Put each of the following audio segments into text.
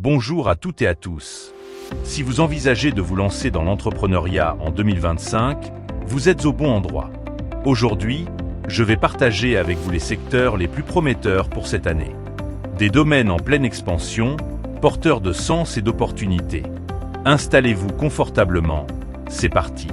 Bonjour à toutes et à tous. Si vous envisagez de vous lancer dans l'entrepreneuriat en 2025, vous êtes au bon endroit. Aujourd'hui, je vais partager avec vous les secteurs les plus prometteurs pour cette année. Des domaines en pleine expansion, porteurs de sens et d'opportunités. Installez-vous confortablement, c'est parti.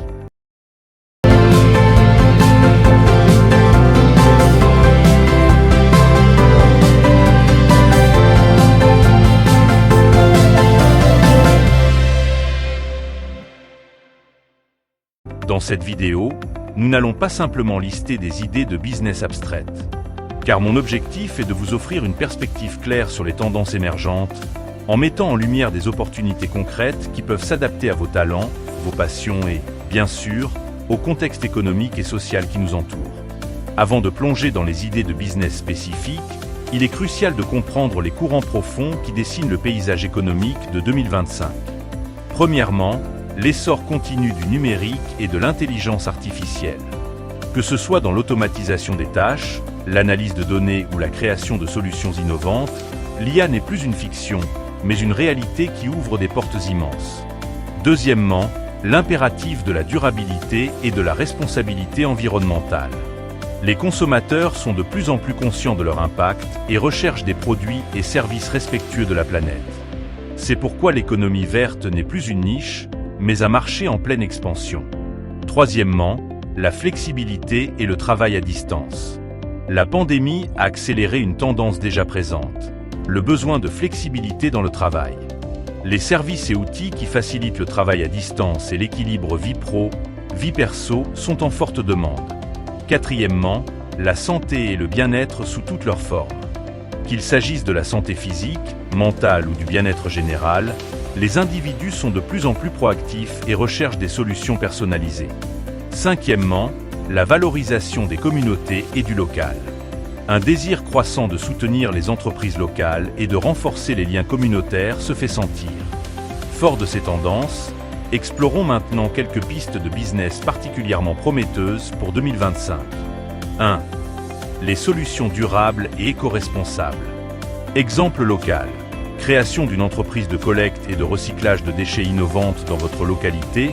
Dans cette vidéo, nous n'allons pas simplement lister des idées de business abstraites, car mon objectif est de vous offrir une perspective claire sur les tendances émergentes, en mettant en lumière des opportunités concrètes qui peuvent s'adapter à vos talents, vos passions et, bien sûr, au contexte économique et social qui nous entoure. Avant de plonger dans les idées de business spécifiques, il est crucial de comprendre les courants profonds qui dessinent le paysage économique de 2025. Premièrement, l'essor continu du numérique et de l'intelligence artificielle. Que ce soit dans l'automatisation des tâches, l'analyse de données ou la création de solutions innovantes, l'IA n'est plus une fiction, mais une réalité qui ouvre des portes immenses. Deuxièmement, l'impératif de la durabilité et de la responsabilité environnementale. Les consommateurs sont de plus en plus conscients de leur impact et recherchent des produits et services respectueux de la planète. C'est pourquoi l'économie verte n'est plus une niche, mais un marché en pleine expansion. Troisièmement, la flexibilité et le travail à distance. La pandémie a accéléré une tendance déjà présente, le besoin de flexibilité dans le travail. Les services et outils qui facilitent le travail à distance et l'équilibre vie pro, vie perso sont en forte demande. Quatrièmement, la santé et le bien-être sous toutes leurs formes. Qu'il s'agisse de la santé physique, mentale ou du bien-être général, les individus sont de plus en plus proactifs et recherchent des solutions personnalisées. Cinquièmement, la valorisation des communautés et du local. Un désir croissant de soutenir les entreprises locales et de renforcer les liens communautaires se fait sentir. Fort de ces tendances, explorons maintenant quelques pistes de business particulièrement prometteuses pour 2025. 1. Les solutions durables et éco-responsables. Exemple local. Création d'une entreprise de collecte et de recyclage de déchets innovantes dans votre localité,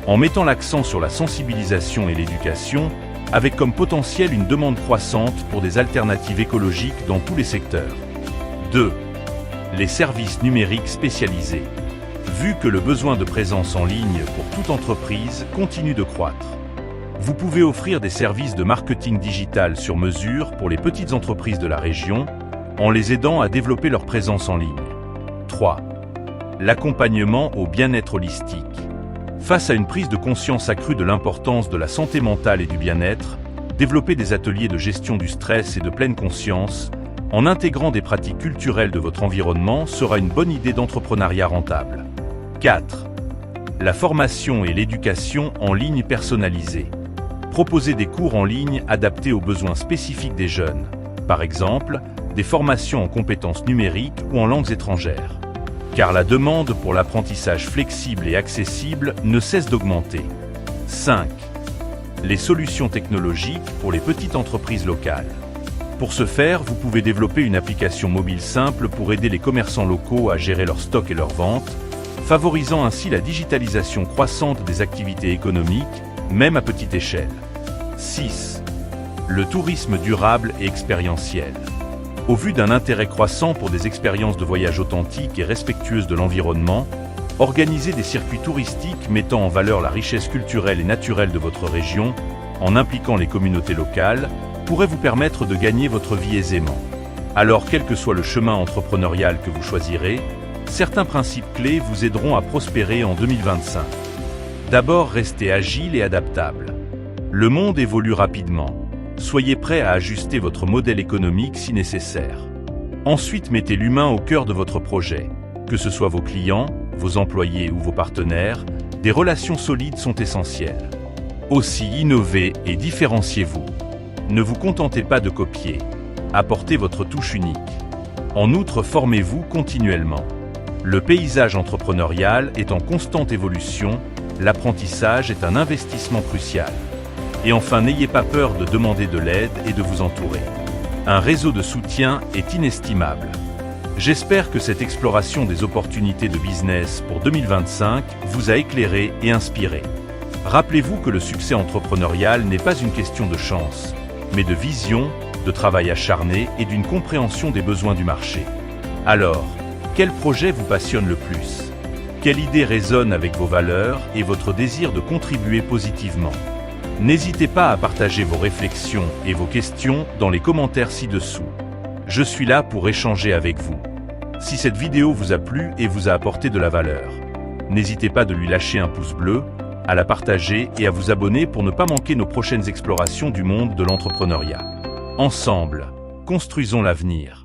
en mettant l'accent sur la sensibilisation et l'éducation, avec comme potentiel une demande croissante pour des alternatives écologiques dans tous les secteurs. 2. Les services numériques spécialisés. Vu que le besoin de présence en ligne pour toute entreprise continue de croître, vous pouvez offrir des services de marketing digital sur mesure pour les petites entreprises de la région, en les aidant à développer leur présence en ligne. 3. L'accompagnement au bien-être holistique. Face à une prise de conscience accrue de l'importance de la santé mentale et du bien-être, développer des ateliers de gestion du stress et de pleine conscience, en intégrant des pratiques culturelles de votre environnement, sera une bonne idée d'entrepreneuriat rentable. 4. La formation et l'éducation en ligne personnalisée. Proposer des cours en ligne adaptés aux besoins spécifiques des jeunes. Par exemple, des formations en compétences numériques ou en langues étrangères. Car la demande pour l'apprentissage flexible et accessible ne cesse d'augmenter. 5. Les solutions technologiques pour les petites entreprises locales. Pour ce faire, vous pouvez développer une application mobile simple pour aider les commerçants locaux à gérer leur stock et leurs ventes, favorisant ainsi la digitalisation croissante des activités économiques, même à petite échelle. 6. Le tourisme durable et expérientiel. Au vu d'un intérêt croissant pour des expériences de voyage authentiques et respectueuses de l'environnement, organiser des circuits touristiques mettant en valeur la richesse culturelle et naturelle de votre région, en impliquant les communautés locales, pourrait vous permettre de gagner votre vie aisément. Alors, quel que soit le chemin entrepreneurial que vous choisirez, certains principes clés vous aideront à prospérer en 2025. D'abord, restez agile et adaptable. Le monde évolue rapidement. Soyez prêt à ajuster votre modèle économique si nécessaire. Ensuite, mettez l'humain au cœur de votre projet. Que ce soit vos clients, vos employés ou vos partenaires, des relations solides sont essentielles. Aussi, innovez et différenciez-vous. Ne vous contentez pas de copier. Apportez votre touche unique. En outre, formez-vous continuellement. Le paysage entrepreneurial est en constante évolution, l'apprentissage est un investissement crucial. Et enfin, n'ayez pas peur de demander de l'aide et de vous entourer. Un réseau de soutien est inestimable. J'espère que cette exploration des opportunités de business pour 2025 vous a éclairé et inspiré. Rappelez-vous que le succès entrepreneurial n'est pas une question de chance, mais de vision, de travail acharné et d'une compréhension des besoins du marché. Alors, quel projet vous passionne le plus? Quelle idée résonne avec vos valeurs et votre désir de contribuer positivement? N'hésitez pas à partager vos réflexions et vos questions dans les commentaires ci-dessous. Je suis là pour échanger avec vous. Si cette vidéo vous a plu et vous a apporté de la valeur, n'hésitez pas de lui lâcher un pouce bleu, à la partager et à vous abonner pour ne pas manquer nos prochaines explorations du monde de l'entrepreneuriat. Ensemble, construisons l'avenir.